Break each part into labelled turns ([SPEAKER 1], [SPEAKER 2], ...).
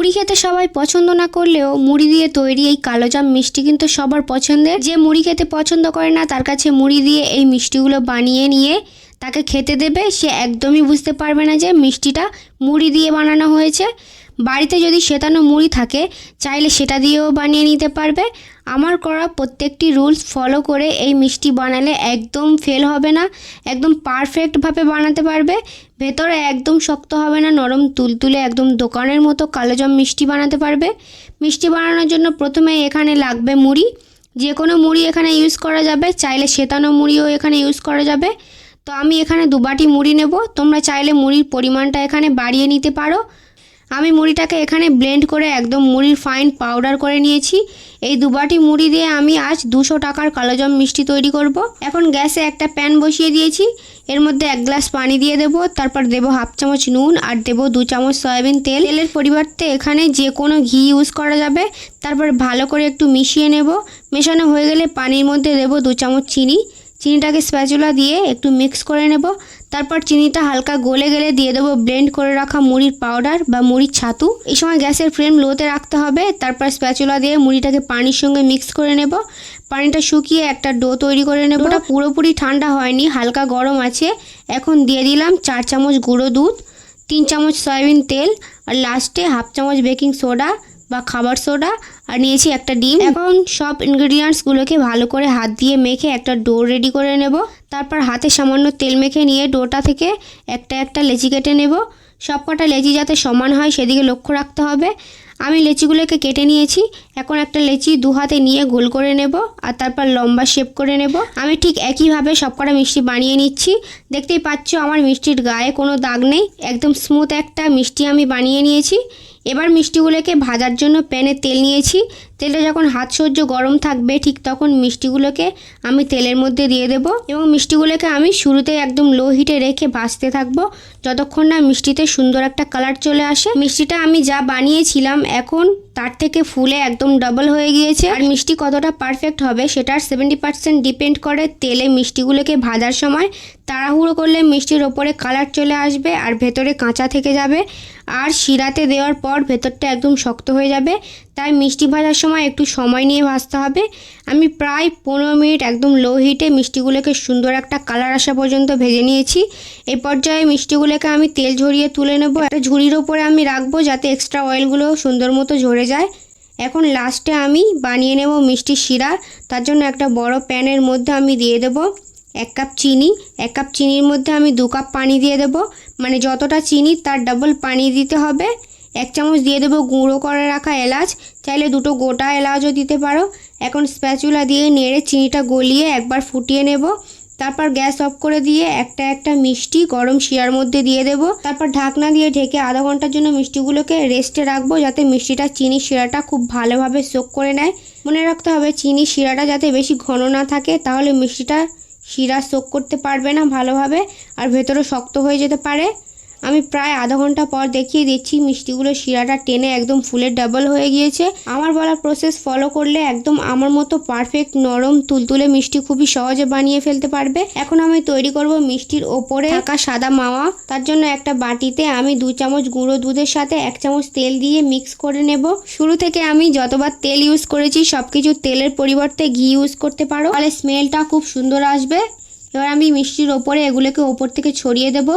[SPEAKER 1] মুড়ি খেতে সবাই পছন্দ না করলেও মুড়ি দিয়ে তৈরি এই কালোজাম মিষ্টি কিন্তু সবার পছন্দের। যে মুড়ি খেতে পছন্দ করে না তার কাছে মুড়ি দিয়ে এই মিষ্টিগুলো বানিয়ে নিয়ে তাকে খেতে দেবে, সে একদমই বুঝতে পারবে না যে মিষ্টিটা মুড়ি দিয়ে বানানো হয়েছে। বাড়িতে যদি সেতানো মুড়ি থাকে চাইলে সেটা দিয়েও বানিয়ে নিতে পারবে। আমার করা প্রত্যেকটি রুলস ফলো করে এই মিষ্টি বানালে একদম ফেল হবে না, একদম পারফেক্টভাবে বানাতে পারবে। ভেতরে একদম শক্ত হবে না, নরম তুলতুলে একদম দোকানের মতো কালোজাম মিষ্টি বানাতে পারবে। মিষ্টি বানানোর জন্য প্রথমে এখানে লাগবে মুড়ি। যে কোনো মুড়ি এখানে ইউজ করা যাবে, চাইলে সেতানো মুড়িও এখানে ইউজ করা যাবে। তো আমি এখানে 2 বাটি মুড়ি নেব, তোমরা চাইলে মুড়ির পরিমাণটা এখানে বাড়িয়ে নিতে পারো। আমি মুড়িটাকে এখানে ব্লেন্ড করে একদম মুড়ির ফাইন পাউডার করে নিয়েছি। এই 2 বাটি মুড়ি দিয়ে আমি আজ 200 টাকার কালোজাম মিষ্টি তৈরি করব। এখন গ্যাসে একটা প্যান বসিয়ে দিয়েছি, এর মধ্যে 1 গ্লাস পানি দিয়ে দেব, তারপর দেব 1/2 চামচ নুন আর দেব 2 চামচ সয়াবিন তেল। তেলের পরিবর্তে এখানে যে কোনো ঘি ইউজ করা যাবে। তারপর ভালো করে একটু মিশিয়ে নেব। মেশানো হয়ে গেলে পানির মধ্যে দেব 2 চামচ চিনি। চিনিটাকে স্প্যাচুলা দিয়ে একটু মিক্স করে নেব। তারপর চিনিটা হালকা গলে গেলে দিয়ে দেবো ব্লেন্ড করে রাখা মুড়ির পাউডার বা মুড়ির ছাতু। এই সময় গ্যাসের ফ্লেম লোতে রাখতে হবে। তারপর স্প্যাচুলা দিয়ে মুড়িটাকে পানির সঙ্গে মিক্স করে নেব। পানিটা শুকিয়ে একটা ডো তৈরি করে নেব। ওটা পুরোপুরি ঠান্ডা হয়নি, হালকা গরম আছে। এখন দিয়ে দিলাম 4 চামচ গুঁড়ো দুধ, 3 চামচ সয়াবিন তেল আর লাস্টে 1/2 চামচ বেকিং সোডা বা খাবার সোডা আর নিয়েছি একটা ডিম। এখন সব ইনগ্রেডিয়েন্টসগুলোকে ভালো করে হাত দিয়ে মেখে একটা ডো রেডি করে নেব। তারপর হাতে সামান্য তেল মেখে নিয়ে ডোটা থেকে একটা একটা লেচি কেটে নেব। সব কটা লেচি যাতে সমান হয় সেদিকে লক্ষ্য রাখতে হবে। আমি লেচিগুলোকে কেটে নিয়েছি। এখন একটা লেচি 2 হাতে নিয়ে গোল করে নেব আর তারপর লম্বা শেপ করে নেব। আমি ঠিক একইভাবে সব কটা মিষ্টি বানিয়ে নিচ্ছি। দেখতেই পাচ্ছ আমার মিষ্টির গায়ে কোনো দাগ নেই, একদম স্মুথ একটা মিষ্টি আমি বানিয়ে নিয়েছি। এবার মিষ্টিগুলোকে ভাজার জন্য প্যানে তেল নিয়েছি। তেলটা যখন হাত সহ্য গরম থাকবে ঠিক তখন মিষ্টিগুলোকে আমি তেলের মধ্যে দিয়ে দেব এবং মিষ্টিগুলোকে আমি শুরুতেই একদম লো হিটে রেখে ভাজতে থাকবো যতক্ষণ না মিষ্টিতে সুন্দর একটা কালার চলে আসে। মিষ্টিটা আমি যা বানিয়েছিলাম এখন তার থেকে ফুলে একদম ডাবল হয়ে গিয়েছে। আর মিষ্টি কতটা পারফেক্ট হবে সেটার 70% ডিপেন্ড করে তেলে মিষ্টিগুলোকে ভাজার সময়। তাড়াহুড়ো করলে মিষ্টির ওপরে কালার চলে আসবে আর ভেতরে কাঁচা থেকে যাবে, আর শিরাতে দেওয়ার পর ভেতরটা একদম শক্ত হয়ে যাবে। তাই মিষ্টি ভাজার সময় একটু সময় নিয়ে ভাজতে হবে। আমি প্রায় 15 মিনিট একদম লো হিটে মিষ্টিগুলোকে সুন্দর একটা কালার আসা পর্যন্ত ভেজে নিয়েছি। এই পর্যায়ে মিষ্টিগুলোকে আমি তেল ঝরিয়ে তুলে নেব। একটা ঝুড়ির ওপরে আমি রাখবো যাতে এক্সট্রা অয়েলগুলো সুন্দর মতো ঝরে যায়। এখন লাস্টে আমি বানিয়ে নেব মিষ্টির শিরা। তার জন্য একটা বড় প্যানের মধ্যে আমি দিয়ে দেব 1 কাপ চিনি। 1 কাপ চিনির মধ্যে আমি 2 কাপ পানি দিয়ে দেব, মানে যতটা চিনি তার ডাবল পানি দিতে হবে। 1 চামচ দিয়ে দেবো গুঁড়ো করে রাখা এলাচ, চাইলে 2টো গোটা এলাচও দিতে পারো। এখন স্প্যাচুলা দিয়ে নেড়ে চিনিটা গলিয়ে একবার ফুটিয়ে নেব। তারপর গ্যাস অফ করে দিয়ে একটা একটা মিষ্টি গরম শিরার মধ্যে দিয়ে দেব। তারপর ঢাকনা দিয়ে ঢেকে আধা ঘন্টার জন্য মিষ্টিগুলোকে রেস্টে রাখবো যাতে মিষ্টিটা চিনির শিরাটা খুব ভালোভাবে সোক করে নেয়। মনে রাখতে হবে চিনির শিরাটা যাতে বেশি ঘন না থাকে, তাহলে মিষ্টিটা শিরা সোক করতে পারবে না ভালোভাবে আর ভেতরে শক্ত হয়ে যেতে পারে। আমি প্রায় আধা ঘন্টা পর দেখিয়ে দিচ্ছি মিষ্টিগুলো শিরাটা টেনে একদম ফুলের ডাবল হয়ে গিয়েছে। আমার বলা প্রসেস ফলো করলে একদম আমার মতো পারফেক্ট নরম তুলতুলে মিষ্টি খুবই সহজে বানিয়ে ফেলতে পারবে। এখন আমি তৈরি করব মিষ্টির ওপরে থাকা সাদা মাওয়া। তার জন্য একটা বাটিতে আমি 2 চামচ গুঁড়ো দুধের সাথে 1 চামচ তেল দিয়ে মিক্স করে নেব। শুরু থেকে আমি যতবার তেল ইউজ করেছি সবকিছু তেলের পরিবর্তে ঘি ইউজ করতে পারো, তাহলে স্মেলটা খুব সুন্দর আসবে। এবার আমি মিষ্টির ওপরে এগুলোকে ওপর থেকে ছড়িয়ে দেব।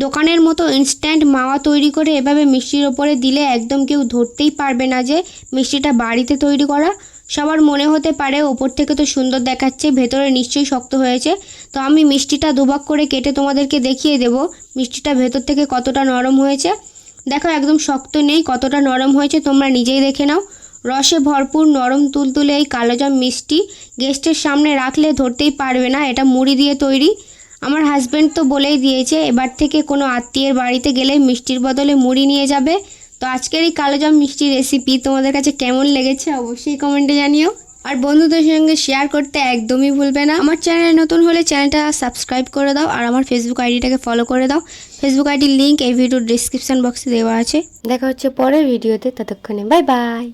[SPEAKER 1] দোকানের মতো ইনস্ট্যান্ট মাওয়া তৈরি করে এভাবে মিষ্টির ওপরে দিলে একদম কেউ ধরতেই পারবে না যে মিষ্টিটা বাড়িতে তৈরি করা। সবার মনে হতে পারে ওপর থেকে তো সুন্দর দেখাচ্ছে, ভেতরে নিশ্চয়ই শক্ত হয়েছে। তো আমি মিষ্টিটা 2 ভাগ করে কেটে তোমাদেরকে দেখিয়ে দেব মিষ্টিটা ভেতর থেকে কতটা নরম হয়েছে। দেখো একদম শক্ত নেই, কতটা নরম হয়েছে তোমরা নিজেই দেখে নাও। রসে ভরপুর নরম তুলতুলে এই কালোজাম মিষ্টি গেস্টের সামনে রাখলে ধরতেই পারবে না এটা মুড়ি দিয়ে তৈরি। আমার হাজব্যান্ড তো বলেই দিয়েছে এবার থেকে কোনো আত্মীয়ের বাড়িতে গেলে মিষ্টির বদলে মুড়ি নিয়ে যাবে। তো আজকের এই কালোজাম মিষ্টি রেসিপি তোমাদের কাছে কেমন লেগেছে অবশ্যই কমেন্টে জানিও, আর বন্ধুদের সঙ্গে শেয়ার করতে একদমই ভুলবে না। আমার চ্যানেলে নতুন হলে চ্যানেলটা সাবস্ক্রাইব করে দাও আর আমার ফেসবুক আইডিটাকে ফলো করে দাও। ফেসবুক আইডির লিঙ্ক এই ভিডিওর ডিসক্রিপশন বক্সে দেওয়া আছে। দেখা হচ্ছে পরের ভিডিওতে, ততক্ষণে বাই বাই।